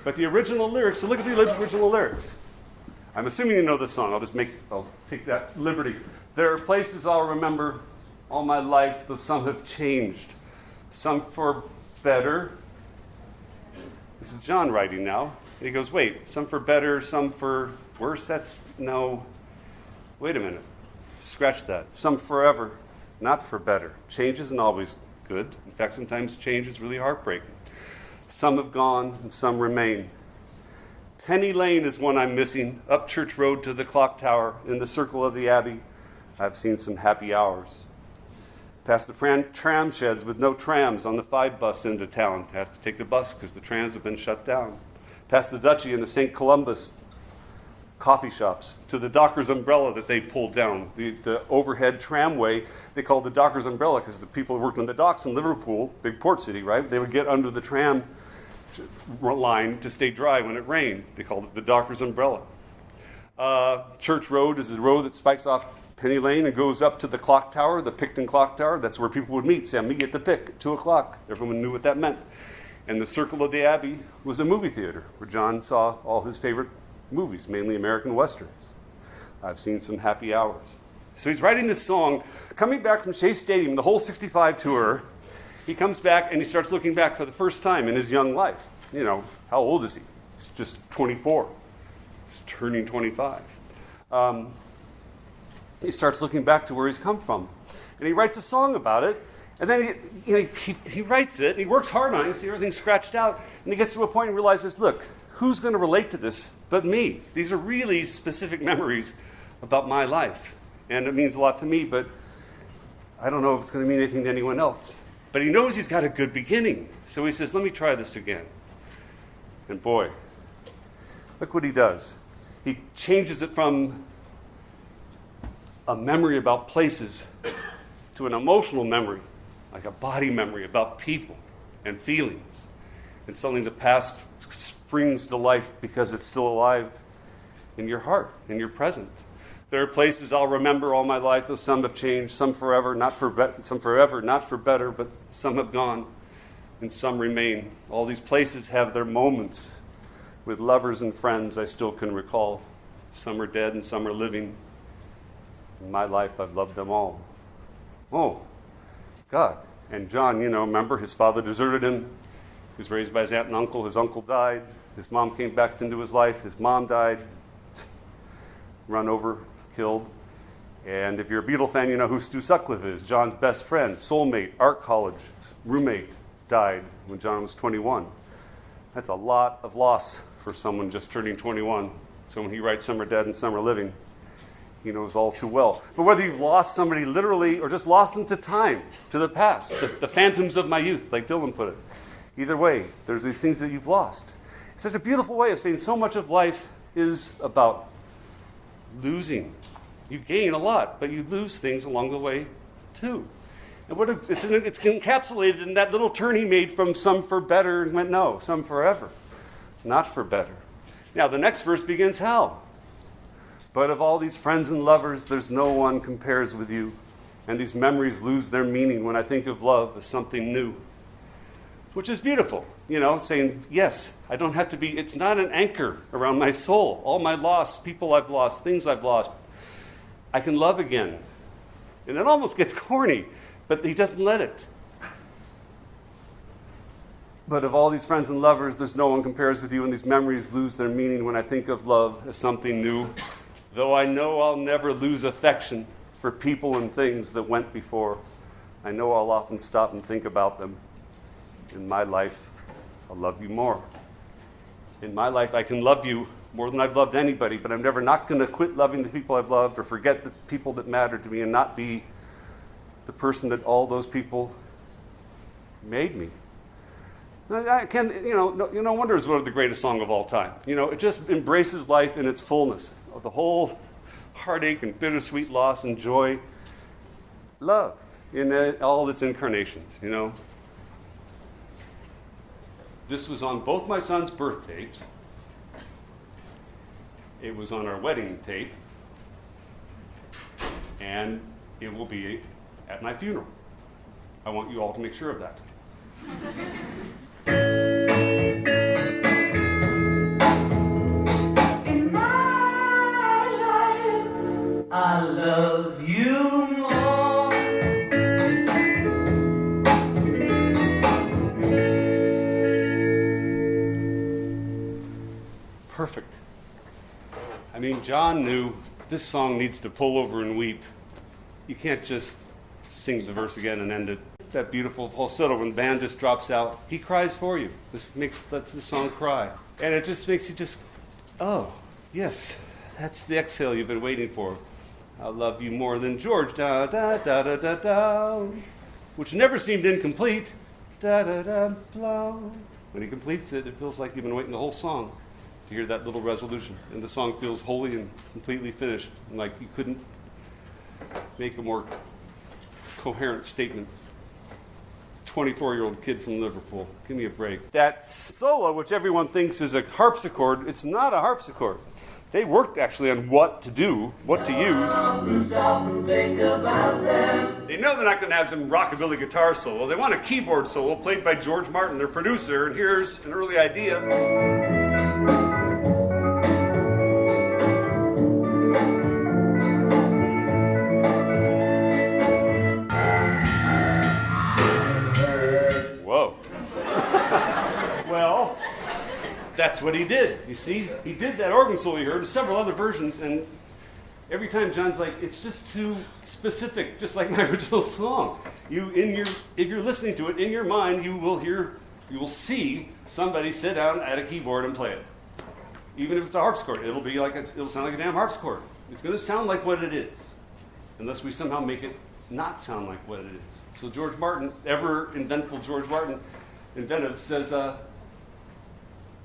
But the original lyrics, so look at the original lyrics. I'm assuming you know this song. I'll take that liberty. There are places I'll remember all my life, though some have changed. Some for better. This is John writing now. And he goes, wait, some for better, some for worse? No. Wait a minute. Scratch that. Some forever, not for better. Change isn't always good. In fact, sometimes change is really heartbreaking. Some have gone and some remain. Penny Lane is one I'm missing. Up Church Road to the clock tower. In the circle of the Abbey, I've seen some happy hours. Past the tram sheds with no trams on the 5 bus into town. I have to take the bus because the trams have been shut down. Past the Duchy and the St. Columbus coffee shops. To the Docker's umbrella that they pulled down. The overhead tramway they called the Docker's umbrella because the people who worked on the docks in Liverpool, big port city, right? They would get under the tram line to stay dry when it rained. They called it the Docker's umbrella. Church Road is the road that spikes off Penny Lane and goes up to the clock tower, the Picton clock tower. That's where people would meet. Say, meet at the Pick at 2 o'clock. Everyone knew what that meant. And the Circle of the Abbey was a movie theater where John saw all his favorite movies, mainly American Westerns. I've seen some happy hours. So he's writing this song, coming back from Shea Stadium, the whole 65 tour. He comes back and he starts looking back for the first time in his young life. You know, how old is he? He's just 24. He's turning 25. He starts looking back to where he's come from. And he writes a song about it. And then he writes it, and he works hard on it. You see everything scratched out. And he gets to a point and realizes, look, who's going to relate to this but me? These are really specific memories about my life. And it means a lot to me, but I don't know if it's going to mean anything to anyone else. But he knows he's got a good beginning. So he says, let me try this again. And boy, look what he does. He changes it from a memory about places to an emotional memory, like a body memory about people and feelings. And suddenly the past springs to life because it's still alive in your heart, in your present. There are places I'll remember all my life, though some have changed, some forever, not for better, but some have gone and some remain. All these places have their moments with lovers and friends I still can recall. Some are dead and some are living. In my life, I've loved them all. Oh, God. And John, remember, his father deserted him. He was raised by his aunt and uncle. His uncle died. His mom came back into his life. His mom died. Run over, killed. And if you're a Beatle fan, you know who Stu Sutcliffe is. John's best friend, soulmate, art college, roommate, died when John was 21. That's a lot of loss for someone just turning 21. So when he writes Some Are Dead and Some Are Living, he knows all too well. But whether you've lost somebody literally or just lost them to time, to the past, the phantoms of my youth, like Dylan put it, either way, there's these things that you've lost. It's such a beautiful way of saying so much of life is about losing. You gain a lot, but you lose things along the way too. And it's encapsulated in that little turn he made from some for better and went, no, some forever, not for better. Now, the next verse begins how? But of all these friends and lovers, there's no one compares with you. And these memories lose their meaning when I think of love as something new. Which is beautiful, saying, yes, I don't have to be, it's not an anchor around my soul. All my loss, people I've lost, things I've lost, I can love again. And it almost gets corny, but he doesn't let it. But of all these friends and lovers, there's no one compares with you, and these memories lose their meaning when I think of love as something new. Though I know I'll never lose affection for people and things that went before, I know I'll often stop and think about them. In my life, I'll love you more. In my life, I can love you more than I've loved anybody, but I'm never not going to quit loving the people I've loved or forget the people that matter to me and not be the person that all those people made me. I can, No Wonder is one of the greatest songs of all time. It just embraces life in its fullness, of the whole heartache and bittersweet loss and joy. Love in all its incarnations, This was on both my son's birth tapes. It was on our wedding tape. And it will be at my funeral. I want you all to make sure of that. perfect. I mean, John knew this song needs to pull over and weep. You can't just sing the verse again and end it. That beautiful falsetto when the band just drops out. He cries for you. Lets the song cry. And it just makes you just, oh, yes, that's the exhale you've been waiting for. I love you more than George, da da da da da da, which never seemed incomplete, da da da blow. When he completes it, it feels like you've been waiting the whole song to hear that little resolution, and the song feels wholly and completely finished, and like you couldn't make a more coherent statement. 24-year-old kid from Liverpool. Give me a break. That solo, which everyone thinks is a harpsichord, it's not a harpsichord. They worked actually on what to do, what to use. They know they're not going to have some rockabilly guitar solo. They want a keyboard solo played by George Martin, their producer, and here's an early idea. Well, that's what he did. You see, he did that organ solo you heard, several other versions, and every time John's like, it's just too specific, just like my original song. If you're listening to it in your mind, you will see somebody sit down at a keyboard and play it. Even if it's a harpsichord, it'll sound like a damn harpsichord. It's going to sound like what it is, unless we somehow make it not sound like what it is. So George Martin, ever inventful George Martin, inventive, says,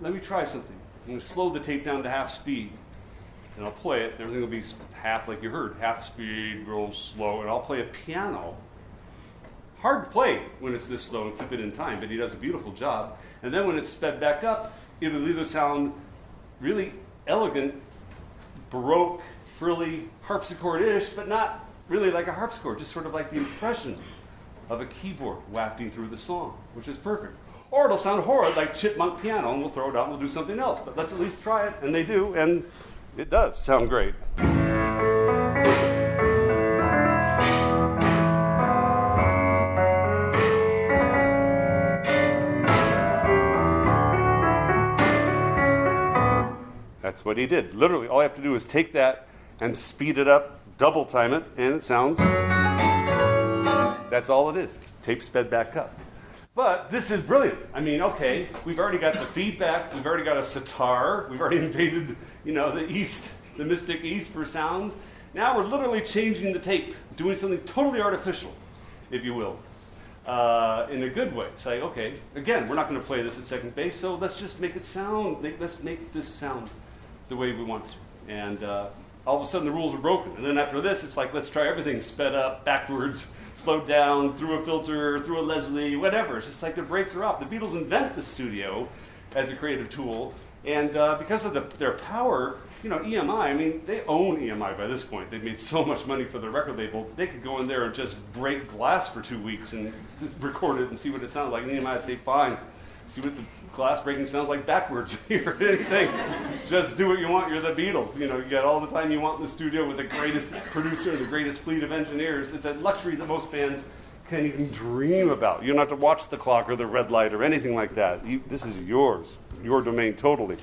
let me try something. I'm going to slow the tape down to half speed, and I'll play it, and everything will be half like you heard, half speed, real slow, and I'll play a piano. Hard to play when it's this slow and keep it in time, but he does a beautiful job. And then when it's sped back up, it'll either sound really elegant, baroque, frilly, harpsichord-ish, but not really like a harpsichord, just sort of like the impression of a keyboard wafting through the song, which is perfect. Or it'll sound horrid like chipmunk piano, and we'll throw it out and we'll do something else. But let's at least try it, and they do, and it does sound great. That's what he did. Literally, all you have to do is take that and speed it up, double time it, and it sounds... That's all it is. Tape sped back up. But this is brilliant. I mean, okay, we've already got the feedback. We've already got a sitar. We've already invaded, the East, the Mystic East for sounds. Now we're literally changing the tape, doing something totally artificial, if you will, in a good way. Say, okay, again, we're not going to play this at second base, so let's just make it sound. Let's make this sound the way we want to. And all of a sudden the rules are broken. And then after this, it's like, let's try everything sped up, backwards, slowed down, through a filter, through a Leslie, whatever. It's just like the brakes are off. The Beatles invent the studio as a creative tool. And because of their power, EMI, I mean, they own EMI by this point. They've made so much money for their record label. They could go in there and just break glass for 2 weeks and record it and see what it sounded like. And EMI would say, fine, see what the glass breaking sounds like backwards or anything. Just do what you want. You're the Beatles. You got all the time you want in the studio with the greatest producer, the greatest fleet of engineers. It's a luxury that most bands can't even dream about. You don't have to watch the clock or the red light or anything like that. This is yours, your domain totally.